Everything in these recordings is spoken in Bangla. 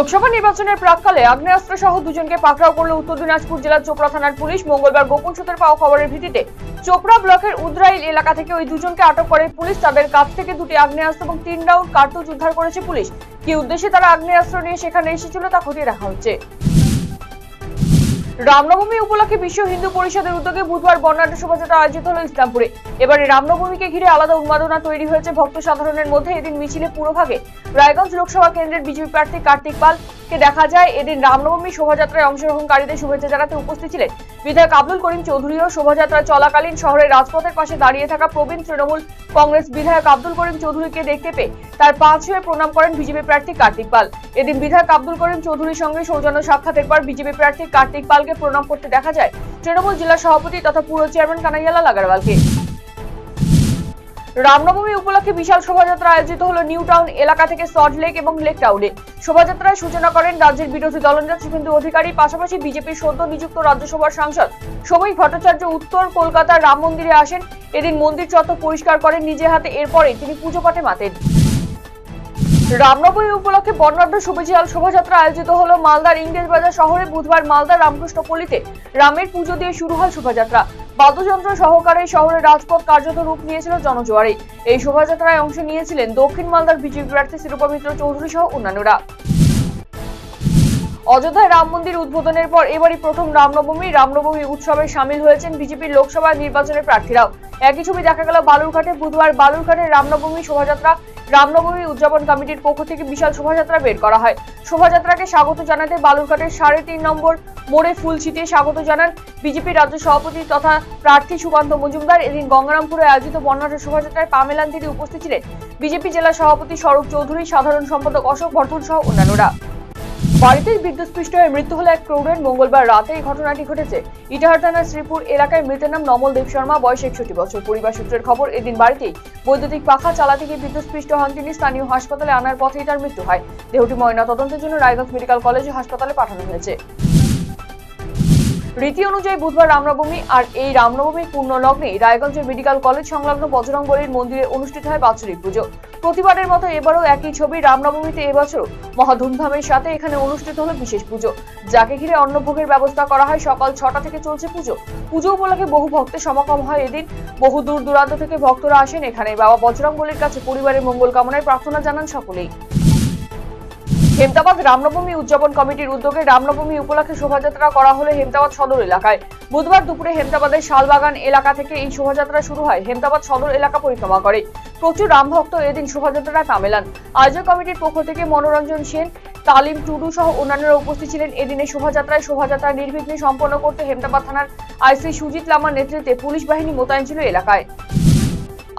লোকসভা নির্বাচনের প্রাককালে আগ্নেয়াস্ত্র সহ দুজনকে পাকড়াও করল উত্তর দিনাজপুর জেলার চোপড়া থানার পুলিশ। মঙ্গলবার গোপন সূত্রে পাওয়া খবরের ভিত্তিতে চোপড়া ব্লকের উদ্রাইল এলাকা থেকে ওই দুজনকে আটক করে পুলিশ। তাদের কাছ থেকে দুটি আগ্নেয়াস্ত্র এবং 3 রাউন্ড কার্তুজ উদ্ধার করেছে পুলিশ। কি উদ্দেশ্যে তারা আগ্নেয়াস্ত্র নিয়ে সেখানে এসেছিল তা খতিয়ে দেখা হচ্ছে। রামনবমী উপলক্ষে বিশ্ব হিন্দু পরিষদের উদ্যোগে বুধবার বর্ণাঢ্য শোভাযাত্রা আয়োজিত হল ইসলামপুরে। এবারে রামনবমীকে ঘিরে আলাদা উন্মাদনা তৈরি হয়েছে ভক্ত সাধারণের মধ্যে। এদিন মিছিলে পুরোভাগে রায়গঞ্জ লোকসভা কেন্দ্রের বিজেপি প্রার্থী কার্তিক পালকে দেখা যায়। এদিন রামনবমী শোভাযাত্রায় অংশগ্রহণকারীদের শুভেচ্ছা জানাতে উপস্থিত ছিলেন বিধায়ক আব্দুল করিম চৌধুরীও। শোভাযাত্রা চলাকালীন শহরের রাজপথের পাশে দাঁড়িয়ে থাকা প্রবীণ তৃণমূল কংগ্রেস বিধায়ক আব্দুল করিম চৌধুরীকে দেখতে পেয়ে তার পা ছুঁয়ে প্রণাম করেন বিজেপি প্রার্থী কার্তিক পাল। এদিন বিধায়ক আব্দুল করিম চৌধুরীর সঙ্গে সৌজন্য সাক্ষাতের পর বিজেপি প্রার্থী কার্তিক পালকে প্রণাম করতে দেখা যায় তৃণমূল জেলা সভাপতি তথা পুর চেয়ারম্যান কানাইয়ালাল আগারওয়ালকে। রামনবমী উপলক্ষে বিশাল শোভাযাত্রা আয়োজিত হলো নিউ টাউন এলাকা থেকে সল্ট লেক এবং লেক টাউনে। শোভাযাত্রায় সূচনা করেন রাজ্যের বিরোধী দলনেতা শুভেন্দু অধিকারী। পাশাপাশি বিজেপির সদ্য নিযুক্ত রাজ্যসভার সাংসদ সমীক ভট্টাচার্য উত্তর কলকাতার রাম মন্দিরে আসেন। এদিন মন্দির চত্বর পরিষ্কার করেন নিজে হাতে। এরপরে তিনি পুজো পাঠে মাতেন। রামনবমী উপলক্ষে বর্ণাঢ্য শোভাযাত্রা আয়োজিত হলো মালদার ইংরেজ বাজার শহরে। বুধবার মালদার রামকৃষ্ণপল্লীতে রামের পুজো দিয়ে শুরু হয় শোভাযাত্রা। বাদ্যযন্ত্র সহকারে শহরের রাজপথ কার্যত রূপ নিয়েছিল জনজোয়ারে। এই শোভাযাত্রায় অংশ নিয়েছিলেন দক্ষিণ মালদার বিজেপি প্রার্থী শিরূপা মিত্র চৌধুরী সহ অন্যান্যরা। অযোধ্যায় রাম মন্দির উদ্বোধনের পর এবারই প্রথম রামনবমী উৎসবে সামিল হয়েছেন বিজেপির লোকসভা নির্বাচনের প্রার্থীরাও। একই ছবি দেখা গেল বালুরঘাটে। বুধবার বালুরঘাটের রামনবমী শোভাযাত্রা রামনবমী উদযাপন কমিটির পক্ষ থেকে বিশাল শোভাযাত্রা বের করা হয়। শোভাযাত্রাকে স্বাগত জানাতে বালুরঘাটের 3.5 নম্বর মোড়ে ফুল ছিটিয়ে স্বাগত জানান বিজেপির রাজ্য সভাপতি তথা প্রার্থী সুকান্ত মজুমদার। এদিন গঙ্গারামপুরে আয়োজিত বর্ণাঢ্য শোভাযাত্রায় পা মেলান তিনি। উপস্থিত ছিলেন বিজেপি জেলা সভাপতি স্বরূপ চৌধুরী, সাধারণ সম্পাদক অশোক ভরতুল সহ অন্যান্যরা। বাড়িতেই বিদ্যুৎস্পৃষ্ট হয়ে মৃত্যু হলো এক প্রৌঢ়ের। মঙ্গলবার রাতে এই ঘটনাটি ঘটেছে ইটাহার থানার শ্রীপুর এলাকায়। মৃতের নাম নমল দেব শর্মা, বয়স 61 বছর। পরিবার সূত্রের খবর, এদিন বাড়িতেই বৈদ্যুতিক পাখা চালাতে গিয়ে বিদ্যুৎস্পৃষ্ট হন তিনি। স্থানীয় হাসপাতালে আনার পথেই তার মৃত্যু হয়। দেহটি ময়নাতদন্তের জন্য রায়গঞ্জ মেডিকেল কলেজ হাসপাতালে পাঠানো হয়েছে। রীতি অনুযায়ী বুধবার রামনবমী, আর এই রামনবমীর পূর্ণ লগ্নে রায়গঞ্জের মেডিকেল কলেজ সংলগ্ন বজরং বলির মন্দিরে অনুষ্ঠিত হয় বাৎসরিক পুজো। প্রতিবারের মতো এবারও একই ছবি। রামনবমীতে এবছরও মহা ধুমধামের সাথে এখানে অনুষ্ঠিত হলো বিশেষ পুজো, যাকে ঘিরে অন্নভোগের ব্যবস্থা করা হয়। সকাল 6টা থেকে চলছে পুজো উপলক্ষে বহু ভক্তের সমাগম হয়। এদিন বহু দূর দূরান্ত থেকে ভক্তরা আসেন এখানে। বাবা বজরং বলির কাছে পরিবারের মঙ্গল কামনায় প্রার্থনা জানান সকলেই। হেমতাবাদ রামনবমী উদযাপন কমিটির উদ্যোগে রামনবমী উপলক্ষে শোভাযাত্রা করা হলো হেমতাবাদ সদর এলাকায়। বুধবার দুপুরে হেমতাবাদের শালবাগান এলাকা থেকে এই শোভাযাত্রা শুরু হয়। হেমতাবাদ সদর এলাকা পরিক্রমা করে প্রচুর রাম ভক্ত এদিন শোভাযাত্রায় পা মেলান। আয়োজক কমিটির পক্ষ থেকে মনোরঞ্জন সেন, তালিম টুডু সহ অন্যান্যরা উপস্থিত ছিলেন। এদিনে শোভাযাত্রা নির্বিঘ্নে সম্পন্ন করতে হেমতাবাদ থানার আইসি সুজিত লামার নেতৃত্বে পুলিশ বাহিনী মোতায়েন ছিল এলাকায়।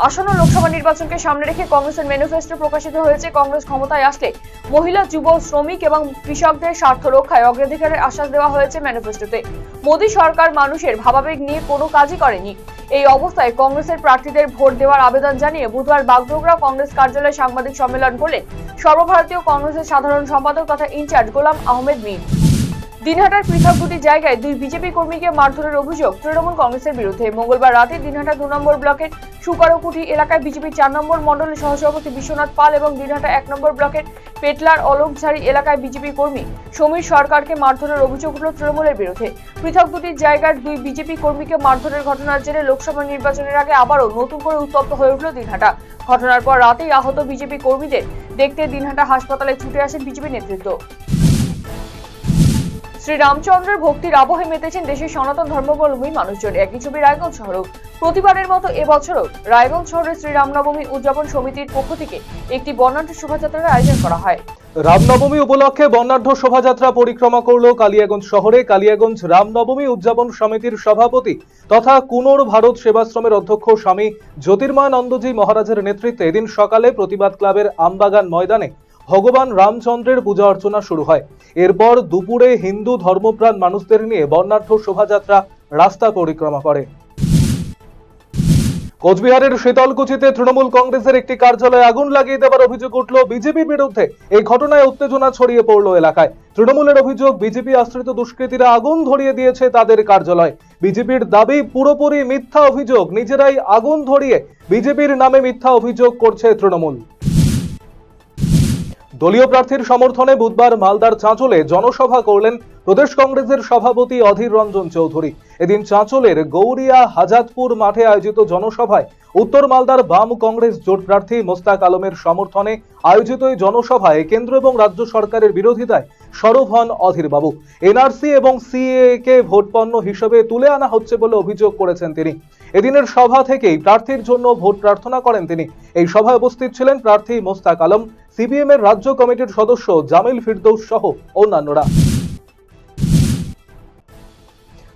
আসন্ন লোকসভা নির্বাচনকে সামনে রেখে কংগ্রেসের ম্যানিফেস্টো প্রকাশিত হয়েছে। কংগ্রেস ক্ষমতায় আসলে মহিলা, যুব, শ্রমিক এবং কৃষকদের স্বার্থ রক্ষায় অগ্রাধিকারের আশ্বাস দেওয়া হয়েছে ম্যানিফেস্টোতে। মোদী সরকার মানুষের ভাবাবেগ নিয়ে কোনো কাজই করেনি। এই অবস্থায় কংগ্রেসের প্রার্থীদের ভোট দেওয়ার আবেদন জানিয়ে বুধবার বাগডোগরা কংগ্রেস কার্যালয়ে সাংবাদিক সম্মেলন করলেন সর্বভারতীয় কংগ্রেসের সাধারণ সম্পাদক তথা ইনচার্জ গোলাম আহমেদ মীর। দিনহাটার পৃথক দুটি জায়গায় 2 বিজেপি কর্মীকে মারধরের অভিযোগ তৃণমূল কংগ্রেসের বিরুদ্ধে। মঙ্গলবার রাতে দিনহাটা 2 নম্বর ব্লকের সুকারকুঠি এলাকায় বিজেপির 4 নম্বর মণ্ডলের সহসভাপতি বিশ্বনাথ পাল এবং দিনহাটা 1 নম্বর ব্লকের পেটলার অলকঝাড়ি এলাকায় বিজেপি কর্মী সমীর সরকারকে মারধরের অভিযোগ উঠল তৃণমূলের বিরুদ্ধে। পৃথক দুটি জায়গার 2 বিজেপি কর্মীকে মারধরের ঘটনার জেরে লোকসভা নির্বাচনের আগে আবারও নতুন করে উত্তপ্ত হয়ে উঠল দিনহাটা। ঘটনার পর রাতেই আহত বিজেপি কর্মীদের দেখতে দিনহাটা হাসপাতালে ছুটে আসেন বিজেপি নেতৃত্ব। শ্রীরামচন্দ্রের ভক্তির আবহে মেতেছেন দেশের সনাতন ধর্মাবলম্বী মানুষজন। একই ছবি রায়গঞ্জ শহরেও। প্রতিবারের মতো এবছরও রায়গঞ্জ শহরে শ্রীরামনবমী উদযাপন সমিতির পক্ষ থেকে একটি বর্ণাঢ্য শোভাযাত্রার আয়োজন করা হয়। রামনবমী উপলক্ষে বর্ণাঢ্য শোভাযাত্রা পরিক্রমা করল কালিয়াগঞ্জ শহরে। কালিয়াগঞ্জ রামনবমী উদযাপন সমিতির সভাপতি তথা কুনোর ভারত সেবাশ্রমের অধ্যক্ষ স্বামী জ্যোতির্ময়ানন্দজি মহারাজের নেতৃত্বে এদিন সকালে প্রতিবাদ ক্লাবের আমবাগান ময়দানে ভগবান রামচন্দ্রের পূজা অর্চনা শুরু হয়। এরপর দুপুরে হিন্দু ধর্মপ্রাণ মানুষদের নিয়ে বর্ণাঢ্য শোভাযাত্রা রাস্তা পরিক্রমা করে। কোচবিহারের শীতলকুচিতে তৃণমূল কংগ্রেসের একটি কার্যালয়ে আগুন লাগিয়ে দেওয়ার অভিযোগ উঠল বিজেপির বিরুদ্ধে। এই ঘটনায় উত্তেজনা ছড়িয়ে পড়ল এলাকায়। তৃণমূলের অভিযোগ বিজেপি আশ্রিত দুষ্কৃতীরা আগুন ধরিয়ে দিয়েছে তাদের কার্যালয়। বিজেপির দাবি পুরোপুরি মিথ্যা অভিযোগ, নিজেরাই আগুন ধরিয়ে বিজেপির নামে মিথ্যা অভিযোগ করছে তৃণমূল। দলীয় প্রার্থীর সমর্থনে বুধবার মালদার চাঁচলে জনসভা করলেন প্রদেশ কংগ্রেসের সভাপতি অধীর রঞ্জন চৌধুরী। এদিন চাঁচলের গৌরিয়া হাজাতপুর মাঠে আয়োজিত জনসভায় উত্তর মালদার বাম কংগ্রেস জোট প্রার্থী মোস্তাক আলমের সমর্থনে আয়োজিত এই জনসভায় কেন্দ্র এবং রাজ্য সরকারের বিরোধিতায় সরব হন অধীরবাবু। এনআরসি এবং সিএএ কে ভোটপণ্য হিসেবে তুলে আনা হচ্ছে বলে অভিযোগ করেছেন তিনি। এদিনের সভা থেকেই প্রার্থীর জন্য ভোট প্রার্থনা করেন তিনি। এই সভায় উপস্থিত ছিলেন প্রার্থী মোস্তাক আলম, সিপিএম এর রাজ্য কমিটির সদস্য জামিল ফিরদৌস সহ অন্যান্যরা।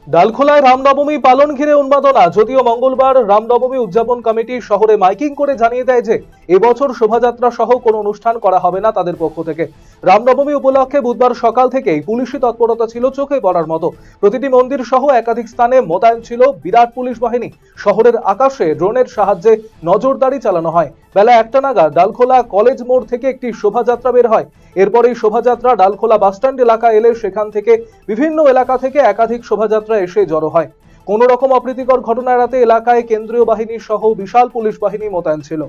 ডালখোলায় রামনবমী পালন ঘিরে উন্মাদনা। যদিও মঙ্গলবার রামনবমী উদযাপন কমিটি শহরে মাইকিং করে জানিয়ে দেয় যে এবছর শোভাযাত্রা সহ কোনো অনুষ্ঠান করা হবে না তাদের পক্ষ থেকে। রামনবমী উপলক্ষে বুধবার সকাল থেকেই পুলিশি তৎপরতা ছিল চোখে পড়ার মতো। প্রতিটি মন্দির সহ একাধিক স্থানে মোতায়েন ছিল বিরাট পুলিশ বাহিনী। শহরের আকাশে ড্রোনের সাহায্যে নজরদারি চালানো হয়। বেলা 1টা নাগাদ ডালখোলা কলেজ মোড় থেকে একটি শোভাযাত্রা বের হয়। এরপরেই শোভাযাত্রা ডালখোলা বাসস্ট্যান্ড এলাকা এলে সেখান থেকে বিভিন্ন এলাকা থেকে একাধিক শোভাযাত্রা এসে জড়ো হয়। কোনো রকম অপ্রীতিকর ঘটনা এড়াতে এলাকায় কেন্দ্রীয় বাহিনী সহ বিশাল পুলিশ বাহিনী মোতায়েন ছিল।